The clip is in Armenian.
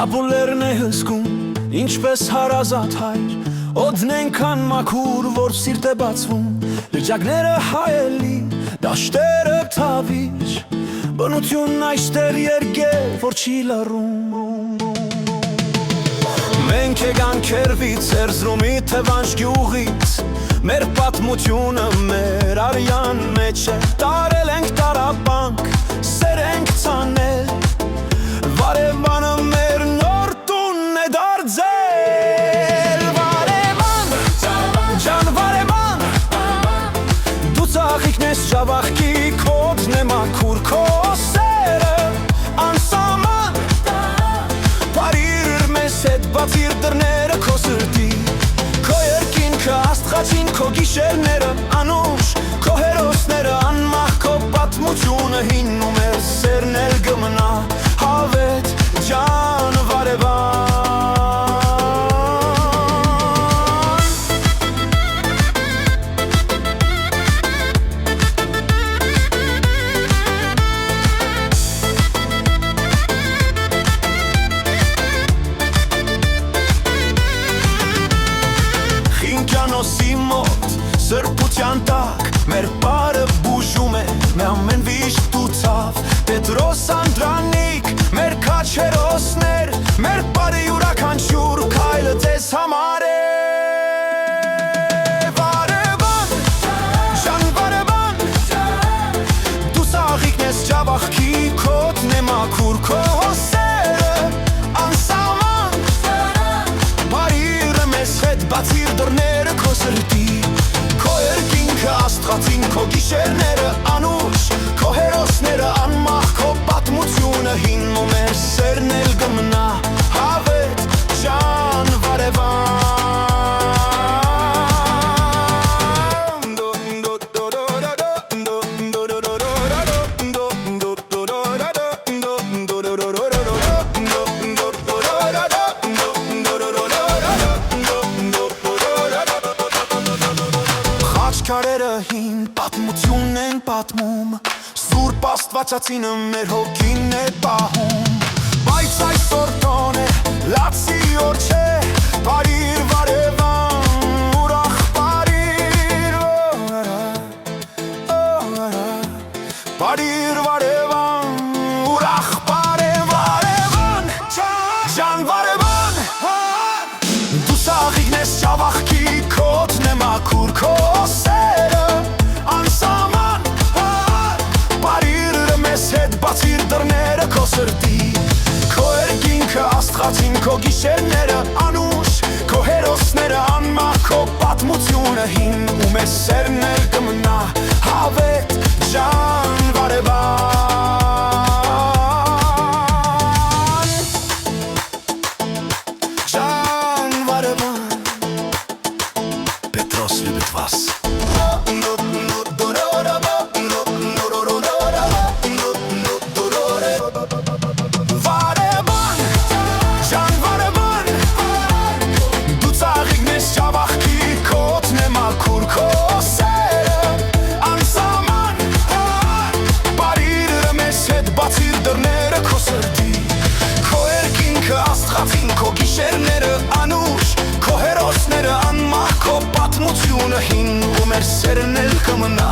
Ապուլերն է հսկում, ինչպես հարազատ հայր, Օդն ենքան մաքուր, որ սիրտ է բացվում, Լճակները հայելի, դաշտերը թավիչ, Բնությունն այստեղ երգեր, որ չի լռում։ Մենք եկանք Քերվից, Էրզրումի թևանջ գյուղից, Մեր պատմությունը մեր արյան մեջ է, Տարել ենք տառապանք, սեր ենք ցանել, Վարևանը մեր նոր տունն է դարձել, Վարևան, ջան Վարևան, Դու ծաղիկն ես ժավախքի, Քոդն է մաքուր քո սերը, անսահման, Բարիր մեզ հետ բացիր դռները քո սրտի, Քո երկինքը աստղածին քո գիշերները անուշ, Քո հերոսները անմահ քո պատմությունը հին ու մեր սերն էլ կմնա հավետ ջան Վարևան։ Խինկյանոսի մոտ սրբության տակ մեր պարը բուժում է մի ամեն վիշտ ու ցավ, Պետրոս Անդրանիկ մեր քաչերոսներ, մեր պարը յուրաքանչյուր քայլը ձեզ համար է, Վարևան, ջան Վարևան, Դու ծաղիկն ես ջավախքի, Քոդն է մաքուր քո սերը, անսահման, Բարիրը մեզ հետ բացիր դռները քո սրտի, Քո երկինքը աստղածին քո գիշերները անուշ, Քո հերոսները անմահ քո պատմությունը հին ու մեր սերն էլ կմնա հավետ ջան Վարևան։ Խաչքարերը հին պատմություն են պատմում, Սուրբ Աստվածածինը մեր հոգին է պահում, Բայց այսօր տոն է, լացի օր չէ, Բարիր Վարևան, ուրախ բարիր, Բարիր Վարևան, ուրախ բարև Վարևան, ջան Վարևան, Դու ծաղիկն ես ջավախքի, Քոդն է մաքուր քո սերը, անսահման, Բարիրը մեզ հետ բացիր դռները քո սրտի, Քո երկինքը աստղածին քո գիշերները անուշ, Քո հերոսները անմահ քո պատմությունը հին ու մեր սերն էլ կմնա հավետ ջան Վարևան, ջան Վարևան, Պետրոս любит вас. Քո գիշերները անուշ, Քո հերոսները անմահ քո պատմությունը հին ու մեր սերն էլ կմնա